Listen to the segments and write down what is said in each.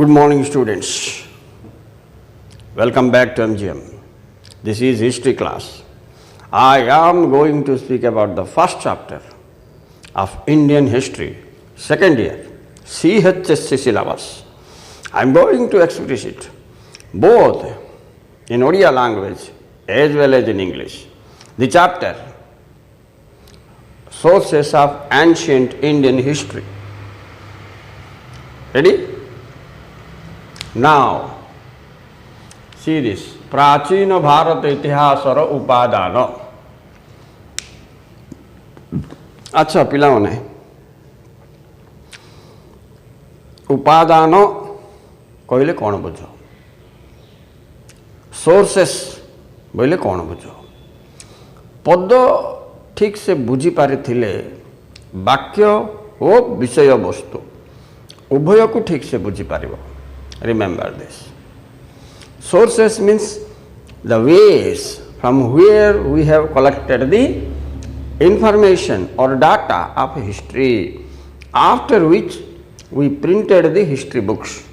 Good morning, students. Welcome back to MGM. This is history class. I am going to speak about the first chapter of Indian history, second year, CHSC syllabus. I am going to express it both in Odia language as well as in English. The chapter, Sources of Ancient Indian History. Ready? Now, see this. प्राचीन भारत इतिहासर उपादान. अच्छा पिला माने उपादान कहले कौन बुझ, sources बोले कौन बुझ. पद ठीक से बुझी पारि थिले वाक्य ओ विषय वस्तु उभय को ठीक से बुझी पारिबो. Remember this. Sources means the ways from where we have collected the information or data of history, after which we printed the history books.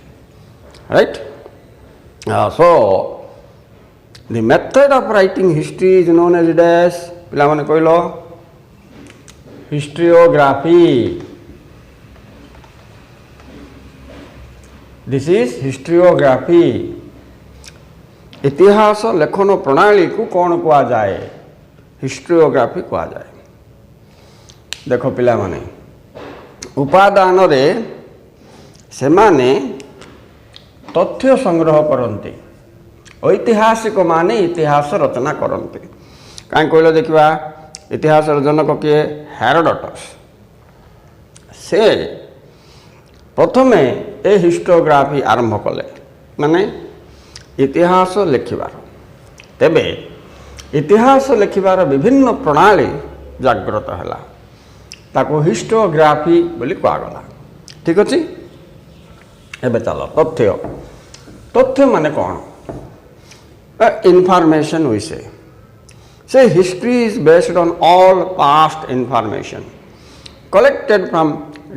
Right? So, the method of writing history is known as dash. पिलामाने कहलो historiography. This is historiography. इतिहास लेखन प्रणाली को कौन कहा जाए? हिस्ट्रियोग्राफी कहा जाए. देखो पिला माने उपादान रे सेमाने तथ्य संग्रह करते, ऐतिहासिक माने इतिहास रचना करते. कहीं कहल देखा इतिहास जनक किए? हेरोडोटस. से प्रथमे ए हिस्टोग्राफी आरंभ कले माने इतिहास लेखिबार. तेबे इतिहास लेखिबार विभिन्न प्रणाली जागृत हैला, ताको हिस्टोग्राफी बोली कहगला. ठीक अछि. एबे चलो तथ्य. तथ्य माने कौन? इंफॉर्मेशन वी से history is based on all past information collected from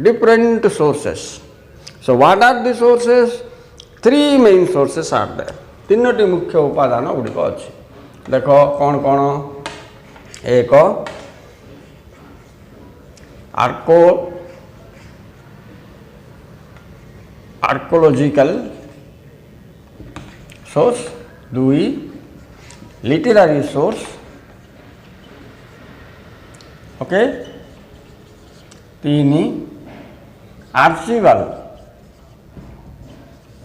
different sources. So what are the sources? Three main sources are there. तीनोटी मुख्य उपादान गुड़िक अच्छी. देखो कौन कौन? एक आर्कोलॉजिकल सोर्स, दुई लिटरेरी सोर्स, ओके, तीन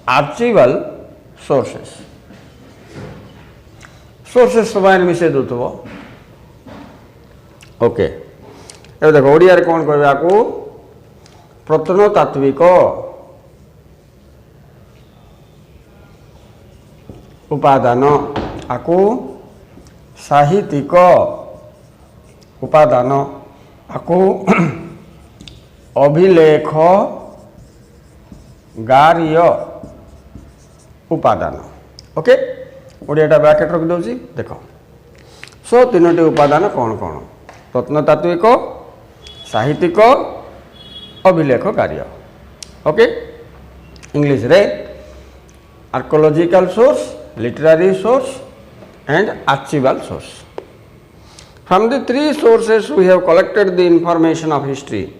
आर्चिवल सोर्सेस. सोर्सेस सब मिसे दूथब. ओके. ए देखो ओडिया रे कौन कहबे आकू? प्रत्नतात्विक उपादान, आकू साहित्यिक उपादान, आकू अभिलेख गार्य उपादान. ओके. ओडियाटा ब्रैकेट रख दौची. देखो सो तीनोटी उपादान कौन कौन? प्रत्नतात्विक, साहित्यिक, अभिलेख कार्य. ओके. इंग्लिश रे archaeological source, literary source and archival source. From the three sources we have collected the information of history.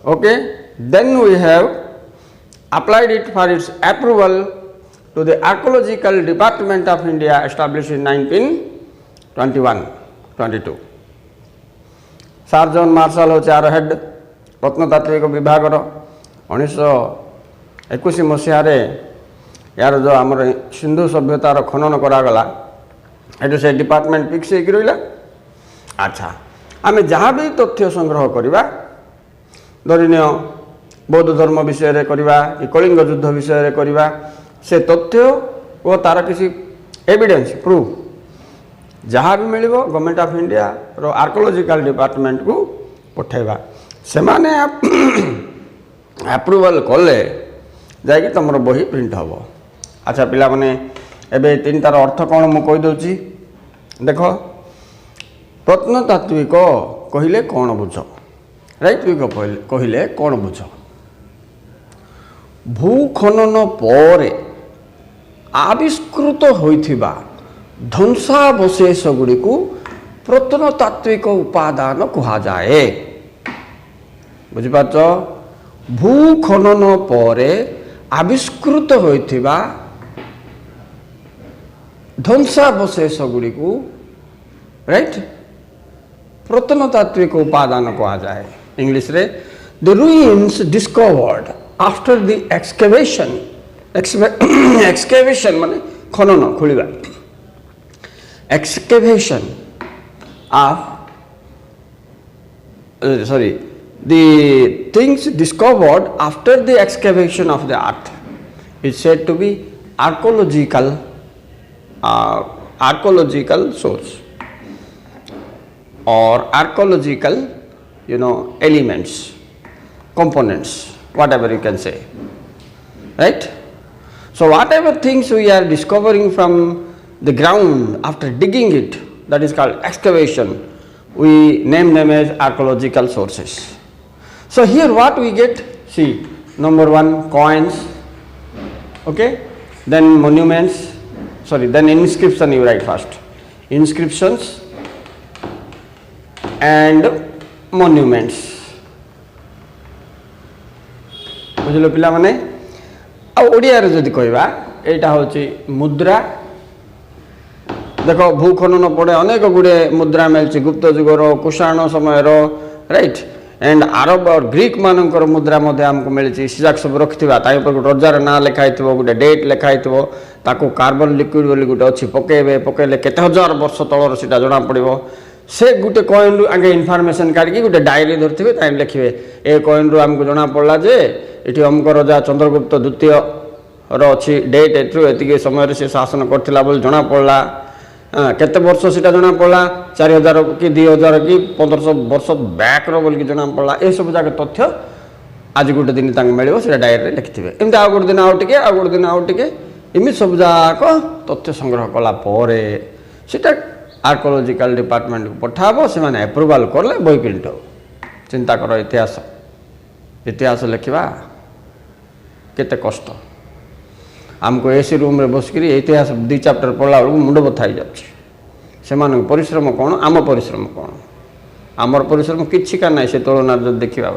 Okay. Then we have applied it for its approval to the Archaeological Department of India established in 1921-22. Sir John Marshall हो चार head प्रत्नतात्विक विभाग 1921 मसीह यार जो आमर सिंधु सभ्यतार खनन करागला ये से department fix हो रहा. अच्छा आम जहाँ भी तथ्य संग्रह करवा, धरनीय बौद्ध धर्म विषय करवा कि कलिंग युद्ध विषय करवा, से तथ्य और तार किसी एविडेंस प्रूफ जहाँ भी मिल गवर्नमेंट ऑफ इंडिया रो आर्कोलॉजिकल डिपार्टमेंट को पठेबा. से माने अप्रूवल कले जाकि तुम बही प्रिंट हम. अच्छा पिला माने एबे तीन तार अर्थ कौन मु कहि दउची. देखो प्रत्नतात्विक कहले कौन बुझ? राइट. कहले कौन बुझ? भूखनन पर आविष्कृत होइथिबा ध्वंसावशेष गुड़ी को प्रत्नतात्विक उपादान कहा जाए। बुझिपारछ? भूखनन पर आविष्कृत होइथिबा ध्वंसावशेष गुड़ी को राइट प्रत्नतात्विक उपादान कहा जाए। इंग्लिश रे the ruins discovered after the excavation excavation माने खनन खोलिबा excavation of the things discovered after the excavation of the earth is said to be archaeological source or archaeological elements, components, whatever you can say, right? So whatever things we are discovering from the ground after digging it, that is called excavation, we name them as archaeological sources. So here what we get, see, number one, coins, okay, then monuments, then inscription you write first, inscriptions and monuments. बुझल पिला माने आ ओडिया रे जदि कहबा एटा होची मुद्रा। देखो भूखनन पड़े अनेक गुड़े मुद्रा मिलती गुप्त जुगर कुषाण समय राइट एंड अरब और ग्रीक मानकर मुद्रा आमको मिली सीजाक सब रखी रजार ना लिखाई गोटे डेट लिखाई ताको कार्बन लिक्विड बोली गोटे अच्छी पकेबे पकेले केते हजार वर्ष तलर सीटा जना पड़ो से गोटे कॉइन रु आगे इनफॉरमेशन काढ़ी गोटे डायरी धरते ताई लिखे ए कॉइन रु आमको जना पड़ा जे ये अमक रजा चंद्रगुप्त द्वितीय अच्छी डेट एति समय से शासन करथिला बोली जना पड़ा केते वर्ष सीटा जना पड़ा 4000 कि 2000 कि 1500 वर्ष बैक रो बोल कि जना पड़ा ए सब जाके तथ्य आज गोटे दिन तांग मिलिबो सेटा डायरी रे लिखिथिबे एमते आ गोटे दिन आउ टिके इमि सब जाक तथ्य संग्रह कला परे सेटा आर्कियोलॉजिकल डिपार्टमेंट को पठाबो से माने अप्रूवल करले बही प्रिंट हो। चिंता करो इतिहास लिखिबा केते कष्ट आमको एसी रूम रे बस करी इतिहास 2 चैप्टर पढ़ला बेलू मुंड बथा जाच्छे से परिश्रम कौन आम परिश्रम कौन आमर परिश्रम किछि का नहीं से तुलना जो देखा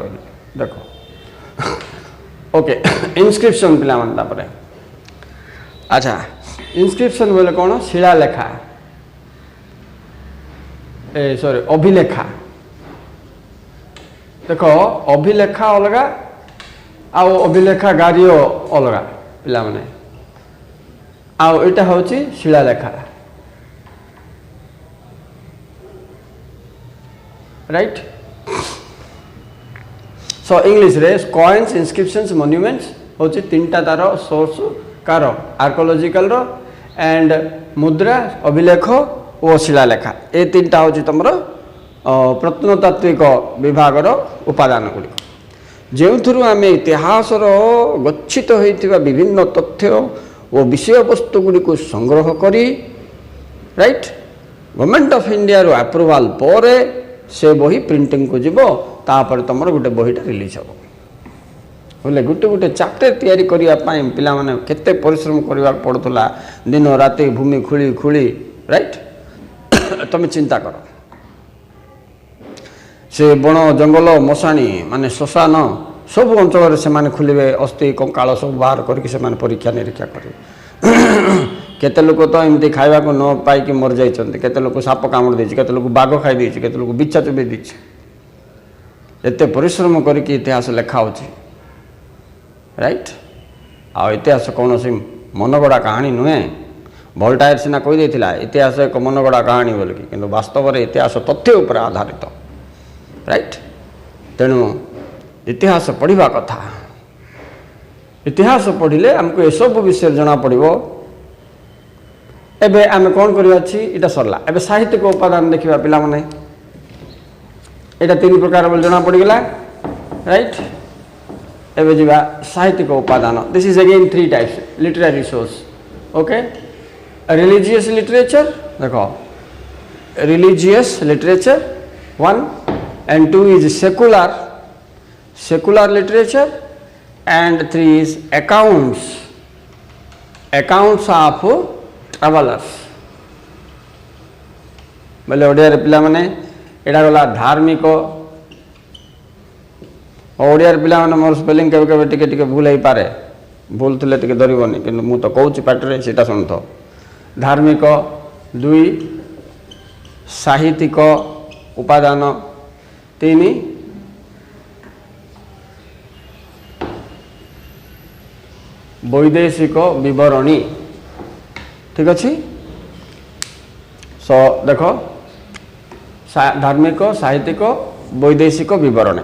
देखो ओके इनस्क्रिप्शन पिला मन तापरे अच्छा इनस्क्रिप्शन बोले कौन शिलालेखा सॉरी अभिलेखा देखो अभिलेखा अलगा आउ अभिलेखा गारियो अलगा पिला माने आउ एटा होची शिलालेखा राइट सो इंग्लिश रे कॉइन्स इनस्क्रिप्शंस मॉन्यूमेंट्स होची तीनटा तार सोर्स कार आर्कियोलॉजिकल रो एंड मुद्रा अभिलेख और शिलालेखा ए तीनटा होची तमरो प्रत्नतात्विक विभाग रो उपादान गुडी जो थ्रु आम इतिहास गच्छित होइतिबा विभिन्न तथ्य और विषय वस्तु गुडी को संग्रह करी राइट गवर्नमेंट ऑफ इंडिया रो अप्रूवल पर से बही प्रिंटिंग को जीवो तापर तुम गोटे बहीटा रिलीज हम बोले गोटे गोटे चैप्टर तैयारी करिया पाई पिला माने केते परिश्रम करबा पड़तला दिन राति भूमि खुली खुली राइट तुम चिंता करो से बण जंगल मशाणी माने श्मशान सब अंचल से माने खुलिबे अस्थि कंकाल सब बाहर करके से माने परीक्षा निरीक्षा करेंगे केते लोक तो एमती खाइबा को न पाई कि मर जाइछन्ते केते लोक साप कामड़ देछि केते लोक बाघ खाई देछि केते लोक बिच्छा चुबे देछि एते परिश्रम करके इतिहास लिखा होछि राइट आ इतिहास कौन सी मनगढ़ा कहानी नुहे वोल्टायर सिना कही देथिला इतिहास एक मनगढ़ा कहानी बोलिकी किंतु वास्तव में इतिहास तथ्य उपर आधारित राइट तेणु इतिहास पढ़ा कथा इतिहास पढ़िले आमको ए सब विषय जना पड़ो एबे आमे कौन करिया सरला एबे साहित्यिक उपादान देखा पिला माने एटा 3 प्रकार बोल जना पड़गला राइट एबे जीवा साहित्यिक उपादान this is again 3 types literary source okay religious literature देखो religious literature 1 and 2 is secular literature and 3 is accounts of travelers बोले ओडिया पिला माने एडा गला धार्मिक ओडिया पिला माने मोर स्पेलिंग केबे केबे टिके टिके भूल होई पारे भूल थिले टिके धरिबोनी किंतु मु तो कहूची पाटरे सेटा सुनतो धार्मिक 2 साहित्यिक उपादान 3 वैदेशिक विवरणी ठीक अच्छे सो देखो धार्मिक साहित्यिक वैदेशिक विवरणी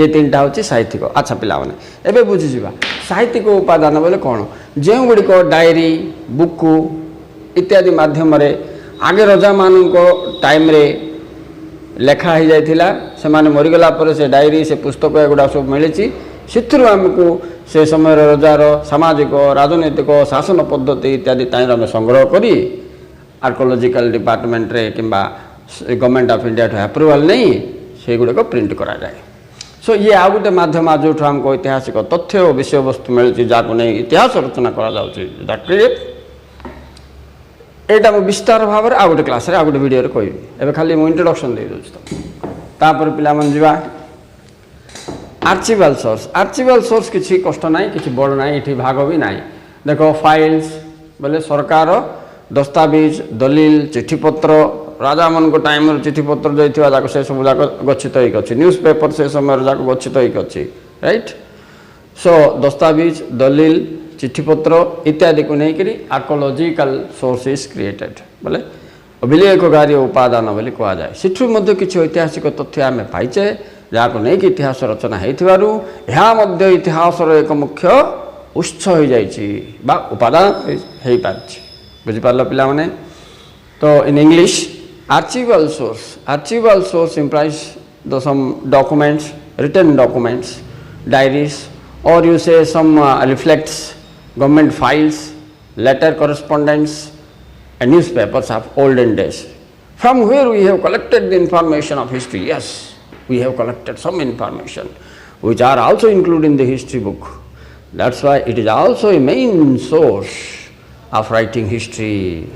ये 3टा हूँ साहित्यिक अच्छा पिला माने एबे बुझीजा साहित्यिक उपादान बोले कौन जो गुड़िक डायरी बुक इत्यादि माध्यम आगे रजा मान टाइम रे लेखा हो जाइथिला से माने मरीगला पर से डायरी से पुस्तक एगुड़ा सब मिली से आमको से समय रजार सामाजिक राजनैतिक शासन पद्धति इत्यादि ताई आम संग्रह करी आर्कोलॉजिकल डिपार्टमेंट रे किंबा गवर्नमेंट ऑफ इंडिया ठू अप्रूवल नहीं से गुड़िक प्रिंट करा जाए सो ये आ गोटे मध्यम जो आमको ऐतिहासिक तथ्य और विषय वस्तु मिलती जहाँ नहीं इतिहास रचना करा एटा मु विस्तार भाव में आ गोटे क्लास आ गोटे वीडियो कहि एबे खाली मु इंट्रोडक्शन दे दोस्त तापर पिला मन जीवा आर्चिवल सोर्स किसी कष्ट ना कि बड़ ना ये भाग भी ना देखो फाइल्स बोले सरकार दस्तावेज दलील चिठीपत्र राजा मन को टाइम चिठीपत्र जाक से सब जाक गच्छित होइक अछि न्यूज पेपर से समय जाक गच्छित होइक अछि राइट सो दस्तावेज दलील चिठीपत्र इत्यादि को लेकर आर्कोलॉजिकल सोर्स इज क्रिएटेड बोले अभिलेखकारी उपादान बोली कह जाए सेठू मध्य किसी ऐतिहासिक तथ्य आम पाइचे जहाँ को लेकिन इतिहास रचना हो इतिहास एक मुख्य उत्स हो जाइए उपादान हो पार बुझिपार पिला माने तो in English archival source implies the some documents written documents diaries और यू से some reflects government files, letter correspondence and newspapers of olden days from where we have collected the information of history. Yes, we have collected some information which are also included in the history book. That's why it is also a main source of writing history.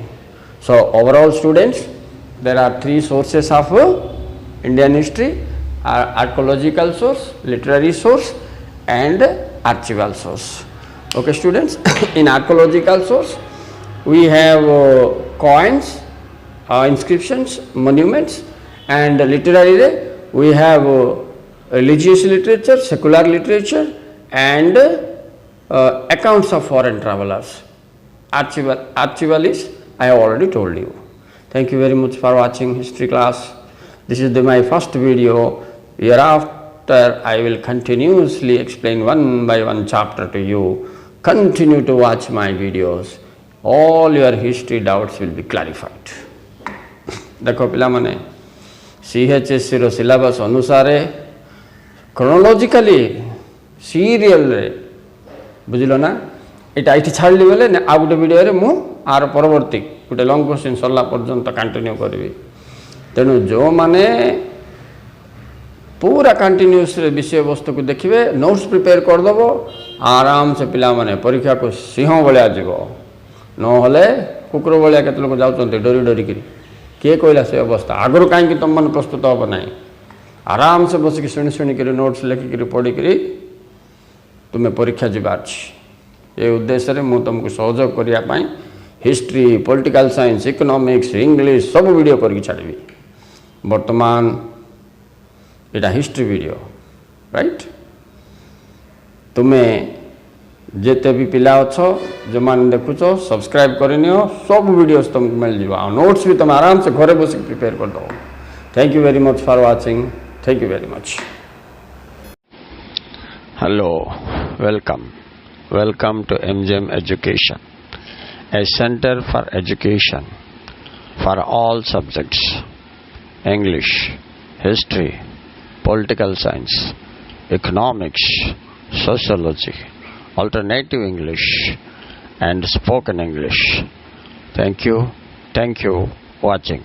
So overall students, there are 3 sources of Indian history: archaeological source, literary source and archival source. Okay students, in archaeological source we have coins, inscriptions, monuments, and literary we have religious literature, secular literature, and accounts of foreign travelers. Archival is I have already told you. Thank you very much for watching history class. This is my first video. Hereafter I will continuously explain one by one chapter to you. Continue to watch my videos. All your history doubts will be clarified. देखो पिला माने CHSC रो syllabus अनुसार chronologically serial रे बुझिलो ना एटा इति छाड़ली बोले ना आ गोटे वीडियो रे मु आर परवर्ती गोटे लॉन्ग क्वेश्चन सरला पर्यंत कंटिन्यू करबी तेनु जो माने पूरा कंटिन्यूस विषय वस्तु को देखिए नोट्स प्रिपेयर करदेव आराम से पिला माने परीक्षा को सिंह भाया जीव नहले कुकुर भाया केते लोक जाउछन्ते डरी डरी करी किए कहला से अवस्था आगु कहीं तुम मन प्रस्तुत हम ना आराम से बसिक शुणी शुणिक नोट्स लिखिक पढ़िक तुम्हें परीक्षा जीवार ये उद्देश्य मु तुमको सहयोग करने history political science economics English सब वीडियो करके छाड़बी वर्तमान एटा हिस्ट्री वीडियो राइट तुम्हें जेते भी पिला अच्छो जो मान देखुच सब्सक्राइब करनी सब वीडियोस तुमको मिल जाओ नोट्स भी तुम आराम से घरे बस प्रिपेयर कर दो thank you very much for watching thank you very much hello welcome to MGM Education, a center for education for all subjects: English, history, political science, economics, sociology, alternative English, and spoken English. Thank you watching.